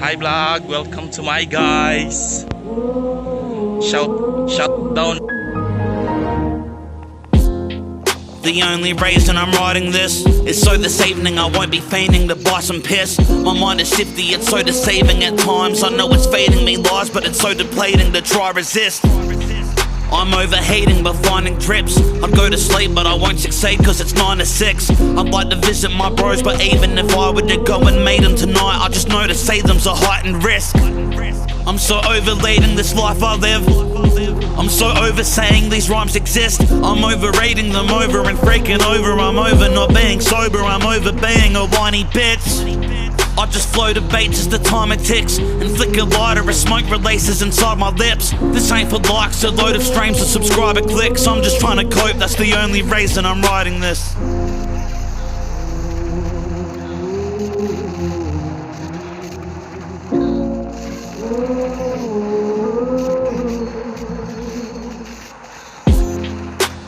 Hi vlog, welcome to my guys. Shout down. The only reason I'm writing this is so this evening I won't be feigning to buy some piss. My mind is shifty, it's so deceiving at times. I know it's feeding me lies, but it's so depleting to try resist. I'm overheating but finding drips. I'd go to sleep but I won't succeed cause it's 9 to 6. I'd like to visit my bros, but even if I were to go and meet them tonight, I just know to see them's a heightened risk. I'm so over leading this life I live. I'm so over saying these rhymes exist. I'm overrating them over and freaking over. I'm over not being sober, I'm over being a whiny bitch. I just flow to beats as the timer ticks and flick a lighter as smoke releases inside my lips. This ain't for likes, a load of streams or subscriber clicks. I'm just trying to cope, that's the only reason I'm writing this.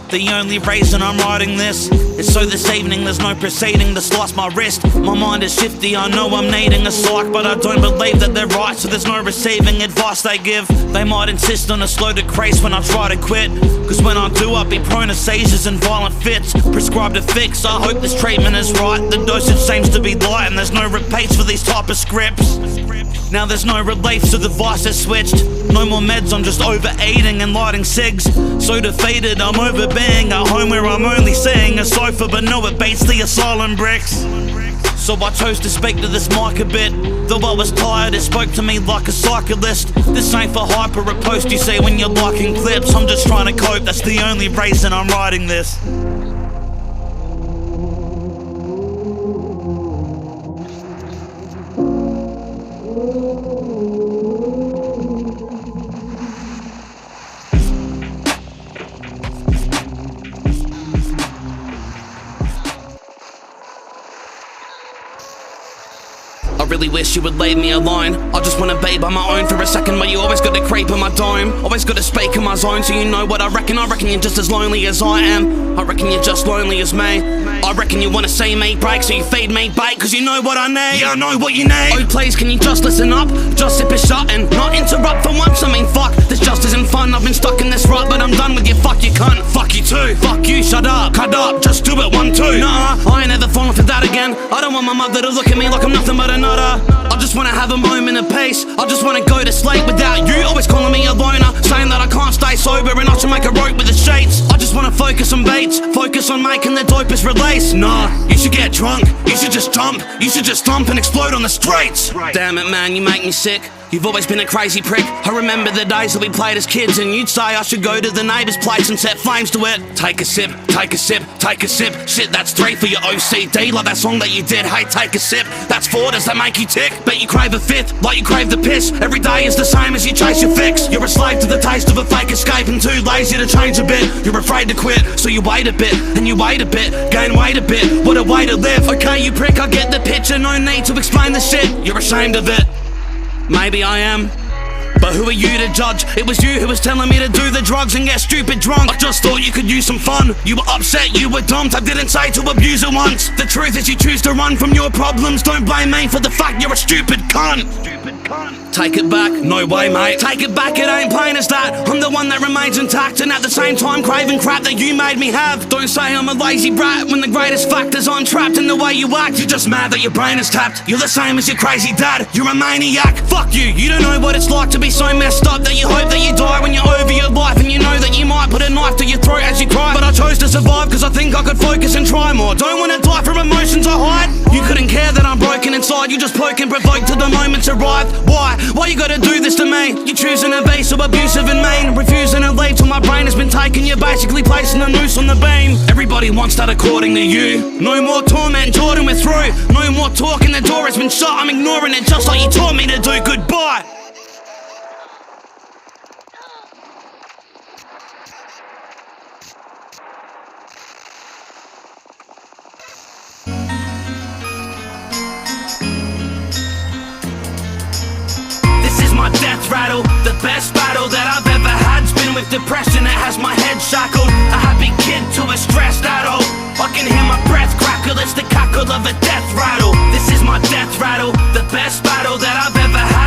The only reason I'm writing this is so this evening there's no proceeding to slice my wrist. My mind is shifty, I know I'm needing a psych, but I don't believe that they're right, so there's no receiving advice they give. They might insist on a slow decrease when I try to quit, cause when I do I'll be prone to seizures and violent fits. Prescribed a fix, I hope this treatment is right. The dosage seems to be light and there's no repeats for these type of scripts. Now there's no relief, so the vice has switched. No more meds, I'm just overeating and lighting cigs. So defeated, I'm over being at home where I'm only seeing a sofa, but no, it beats the asylum bricks. So I chose to speak to this mic a bit. Though I was tired, it spoke to me like a cyclist. This ain't for hype or a post you see when you're liking clips. I'm just trying to cope, that's the only reason I'm writing this. I really wish you would leave me alone. I just wanna be by my own for a second, but you always gotta creep in my dome. Always gotta speak in my zone, so you know what I reckon. I reckon you're just as lonely as I am. I reckon you're just lonely as me. I reckon you wanna see me break, so you feed me bait, cause you know what I need. Yeah, I know what you need. Oh please, can you just listen up? Just sip it shut and not interrupt for once. I mean fuck, this just isn't fun. I've been stuck in this rut, but I'm done with you. Fuck you cunt, fuck you too. Fuck you, shut up, cut up, just do it 1, 2. Nah, I ain't ever falling for that again. I don't want my mother to look at me like I'm nothing but a nutter. I just wanna have a moment of peace. I just wanna go to sleep without you always calling me a loner, saying that I can't stay sober and I should make a rope with the sheets. I just wanna focus on beats, focus on making the dopest release. Nah, you should get drunk, you should just jump, you should just stomp and explode on the streets. Damn it man, you make me sick. You've always been a crazy prick. I remember the days that we played as kids and you'd say I should go to the neighbour's place and set flames to it. Take a sip, take a sip, take a sip. Shit, that's 3 for your OCD, like that song that you did. Hey, take a sip, that's 4, does that make you tick? Bet you crave a 5th, like you crave the piss. Every day is the same as you chase your fix. You're a slave to the taste of a fake escape and too lazy to change a bit. You're afraid to quit, so you wait a bit, and you wait a bit, gain weight a bit. What a way to live. Okay, you prick, I get the picture, no need to explain the shit. You're ashamed of it. Maybe I am, but who are you to judge? It was you who was telling me to do the drugs and get stupid drunk. I just thought you could use some fun. You were upset, you were dumped. I didn't say to abuse it once. The truth is you choose to run from your problems. Don't blame me for the fact you're a stupid cunt. Take it back, no way mate. Take it back, it ain't plain as that. I'm the one that remains intact and at the same time craving crap that you made me have. Don't say I'm a lazy brat when the greatest fact is I'm trapped in the way you act. You're just mad that your brain is tapped. You're the same as your crazy dad, you're a maniac. Fuck you, you don't know what it's like to be so messed up that you hope that you die when you're over your life. And you know that you might put a knife to your throat as you cry. But I chose to survive cause I think I could focus and try more. Don't wanna die from emotions I hide. You couldn't care that I'm broken inside. You just poke and provoke till the moments arrive. Why you gotta do this to me? You're choosing to be so abusive and mean, refusing to leave till my brain has been taken. You're basically placing a noose on the beam. Everybody wants that according to you. No more torment, Jordan, we're through. No more talking, the door has been shut. I'm ignoring it just like you taught me to do. Goodbye. My death rattle, the best battle that I've ever had's been with depression. It has my head shackled, a happy kid to a stressed adult. I can hear my breath crackle, it's the cackle of a death rattle. This is my death rattle, the best battle that I've ever had.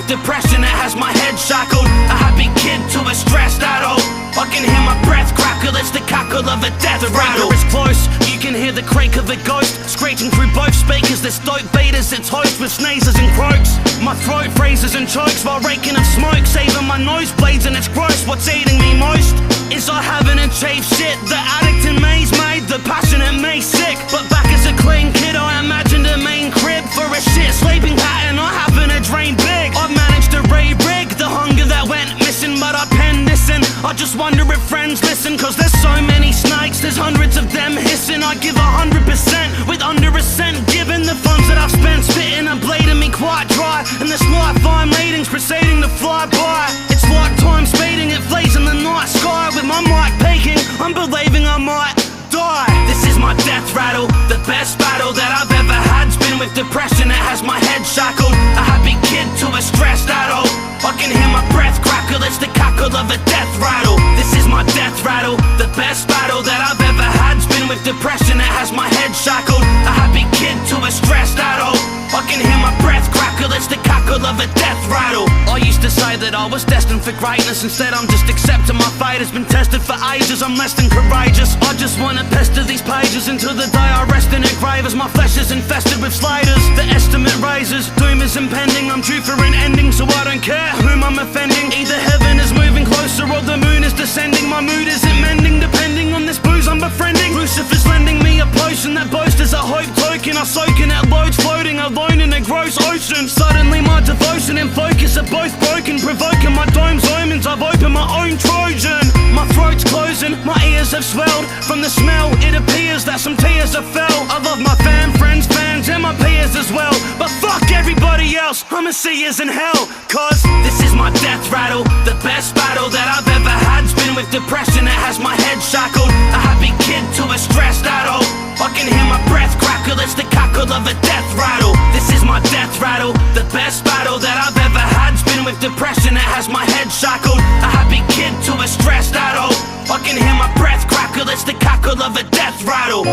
with depression, it has my head shackled. A happy kid to a stressed adult. I can hear my breath crackle, it's the cackle of a death rattle. Is close, you can hear the crake of a ghost screeching through both speakers. This dope beat as it's host with sneezes and croaks. My throat phrases and chokes while raking of smoke, saving my nosebleeds and it's gross. What's eating me most is I haven't achieved shit. The addict in me's made the passionate me sick. But back as a clean kid, I imagined a main crib for a shit sleeping pattern. I happen to drain big. I've managed to re-rig the hunger that went missing, but I penned this in. I just wonder if friends listen, cause there's so many snakes, there's hundreds of them hissing. I give 100% with under a cent, given the funds that I've spent spitting and bleeding me quite dry. And this life I'm leading's proceeding to fly by. It's like time speeding, it flees in the night sky. With my mic peaking, I'm believing I might die. This is my death rattle, the best battle that I've ever had's been with depression, it has my head shackled. A happy kid to a stressed adult. I can hear my breath crackle, it's the cackle of a death rattle. This is my death rattle, the best battle that I've ever had's been with depression, it has my head shackled. A happy kid to a stressed adult. I can hear my breath crackle, it's the cackle of a death rattle. I used to say that I was destined for greatness, instead I'm just accepting my fate has been tested for ages. I'm less than courageous, I just wanna pester these pages until the day I rest in a grave, as my flesh is infested with slaters. The estimate raises, doom is impending, I'm due for an ending, so I don't care whom I'm offending. Either heaven is moving closer or the moon is descending. My mood isn't mending, depending on this booze I'm befriending. Lucifer's lending me a potion that boast is a hope token. I soak in it, loads floating alone in a gross ocean. Suddenly my devotion and focus are both broken, provoking my dome's omens. I've opened my own Trojan. My throat's closing, my ears have swelled from the smell. It appears that some tears have fell. I love my friends, fans, and my peers as well. But fuck everybody else, I'ma see yous in hell. Cause this is my death rattle, the best battle that I've ever had's been with depression, it has my head shackled. A happy kid to a stressed adult. I can hear my breath crackle, it's the cackle of a death rattle. This is my death rattle, the best battle that I've ever had's been with depression, it has my head shackled. A happy kid to a stressed adult. I can hear my breath crackle, it's the cackle of a death rattle.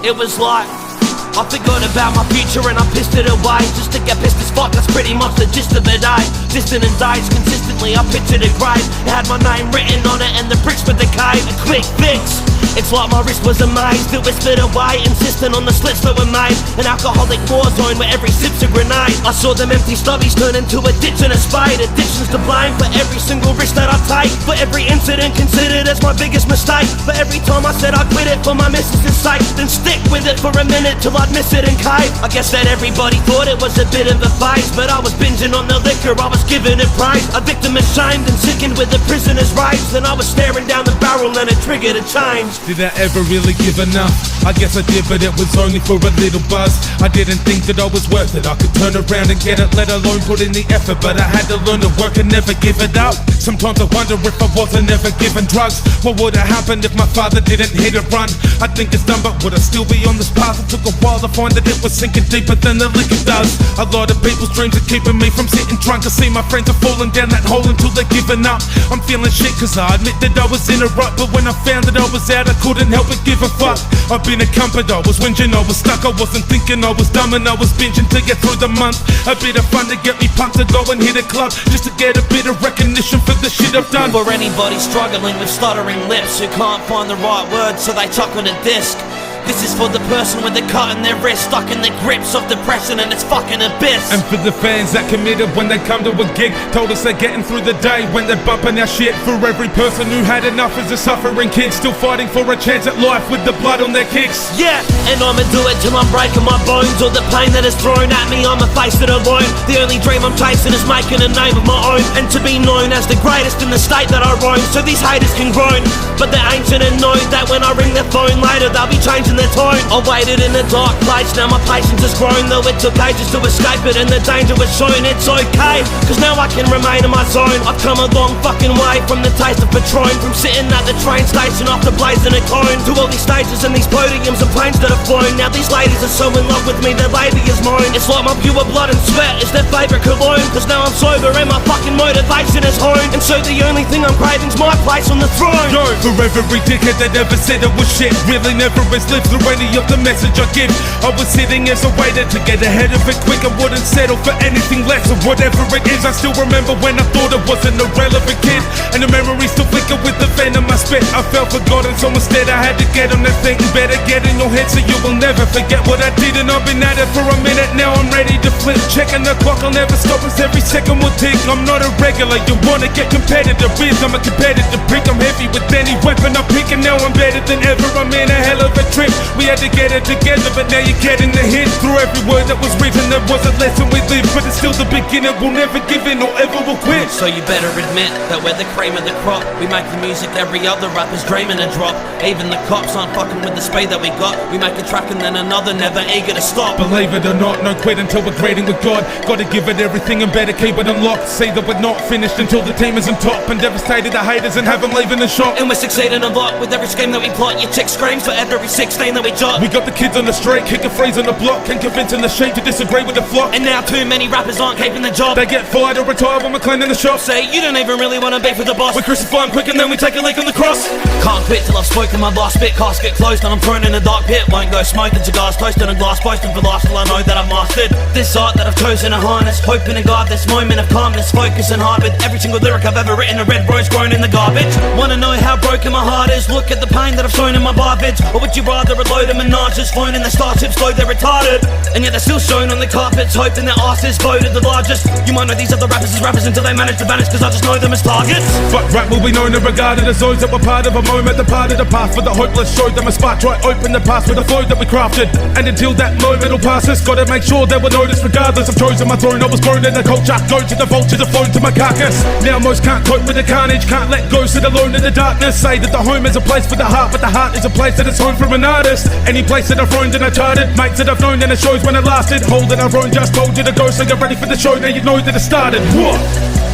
It was like I forgot about my future and I pissed it away just to get pissed as fuck, that's pretty much the gist of it, eh? Distant and days, consistently I pictured a grave. It had my name written on it and the bricks for the cave. A quick fix, it's like my wrist was a maze that whispered away, insisting on the slits that were made. An alcoholic war zone where every sip's a grenade. I saw them empty stubbies turn into a ditch and a spade. Addiction's to blame for every single risk that I take, for every incident considered as my biggest mistake. For every time I said I'd quit it for my missus' sake, then stick with it for a minute till I'd miss it and cave. I guess that everybody thought it was a bit of a phase, but I was binging on the liquor, I was giving it praise. A victim ashamed and sickened with the prisoner's rage. Then I was staring down the barrel and it triggered a change. Did I ever really give enough? I guess I did, but it was only for a little buzz. I didn't think that I was worth it, I could turn around and get it, let alone put in the effort. But I had to learn to work and never give it up. Sometimes I wonder if I wasn't ever given drugs, what would have happened if my father didn't hit or run? I think it's done, but would I still be on this path? It took a while to find that it was sinking deeper than the liquor does. A lot of people's dreams are keeping me from sitting drunk. I see my friends are falling down that hole until they're giving up. I'm feeling shit cause I admit that I was in a rut, but when I found that I was out I couldn't help but give a fuck. I've been a comfort, I was whinging, I was stuck, I wasn't thinking, I was dumb and I was binging to get through the month. A bit of fun to get me pumped to go and hit a club, just to get a bit of recognition for the shit I've done. For anybody struggling with stuttering lips who can't find the right words so they tuck on a disc, this is for the person with a cut in their wrist, stuck in the grips of depression and its fucking abyss. And for the fans that committed when they come to a gig, told us they're getting through the day when they're bumping our shit. For every person who had enough as a suffering kid, still fighting for a chance at life with the blood on their kicks. Yeah, and I'ma do it till I'm breaking my bones, or the pain that is thrown at me, I'ma face it alone. The only dream I'm chasing is making a name of my own, and to be known as the greatest in the state that I roam, so these haters can groan. But they're ancient and know that when I ring their phone later, they'll be changing their tone. I waited in a dark place, now my patience has grown. Though it took ages to escape it and the danger was shown. It's okay, cause now I can remain in my zone. I've come a long fucking way from the taste of Patron. From sitting at the train station after blazing a cone, to all these stages and these podiums and planes that have flown. Now these ladies are so in love with me, their lady is mine. It's like my pure blood and sweat is their favourite cologne. Cause now I'm sober and my fucking motivation is honed. And so the only thing I'm craving's my place on the throne. Yo, for every dickhead that ever said it was shit, really never has lived through any of the message I give. I was sitting as I waited to get ahead of it quick. I wouldn't settle for anything less or whatever it is. I still remember when I thought I was an irrelevant kid, and the memories still flicker with the venom I spit. I felt forgotten, so instead I had to get on that thing. Better get in your head so you will never forget what I did. And I've been at it for a minute now, I'm ready to flip. Checking the clock, I'll never stop as every second will tick. I'm not a regular, you wanna get competitive with. I'm a competitive prick, I'm heavy with any weapon I pick. And now I'm better than ever, I'm in a hell of a trip. We had to get it together, but now you're getting the hint. Through every word that was written, there was a lesson we lived. But it's still the beginning, we'll never give in or ever will quit. So you better admit that we're the cream of the crop. We make the music every other rapper's dreaming to drop. Even the cops aren't fucking with the speed that we got. We make a track and then another, never eager to stop. Believe it or not, no quit until we're grading with God. Gotta give it everything and better keep it unlocked. Say that we're not finished until the team is on top, and devastated the haters and have them leaving the shop. And we're succeeding a lot with every scheme that we plot. Your chick screams for every 16 that we jot. We got the kids on the street, kicking freeze on the block, and convincing the sheep to disagree with the flock. And now too many rappers aren't keeping the job. They get fired or retire when we're cleaning the shop. Say you don't even really wanna beef with the boss. We crucify him quick and then we take a leak on the cross. Can't quit till I've spoken my last bit. Casket closed and I'm thrown in a dark pit. Won't go smoking cigars, toasting a glass, boasting for life till I know that I've mastered this art that I've chosen to harness. Hoping to guard this moment of calmness, focus and heart with every single lyric I've ever written. A red rose grown in the garbage. Wanna know how broken my heart is? Look at the pain that I've shown in my bar vids. Or would you rather a load of menages flown in the starships slow, they're retarded. And yet they're still shown on the carpets, hoping their arse is voted the largest. You might know these other rappers as rappers until they manage to vanish, cause I just know them as targets. But rap will be known and regarded as those that were part of a moment, the part of the past for the hopeless. Showed them a spark, try open the past with the flow that we crafted. And until that moment will pass us, gotta make sure they were noticed regardless. I've chosen my throne, I was grown in the culture. Go to the vultures, have flown to my carcass. Now most can't cope with the carnage, can't let go, sit alone in the darkness. Say that the home is a place for the heart, but the heart is a place that is home for an artist. Any place that I've roamed and I charted, mates that I've known and it shows when it lasted. Holding our own, just told you to go, so get ready for the show, now you know that it started. What?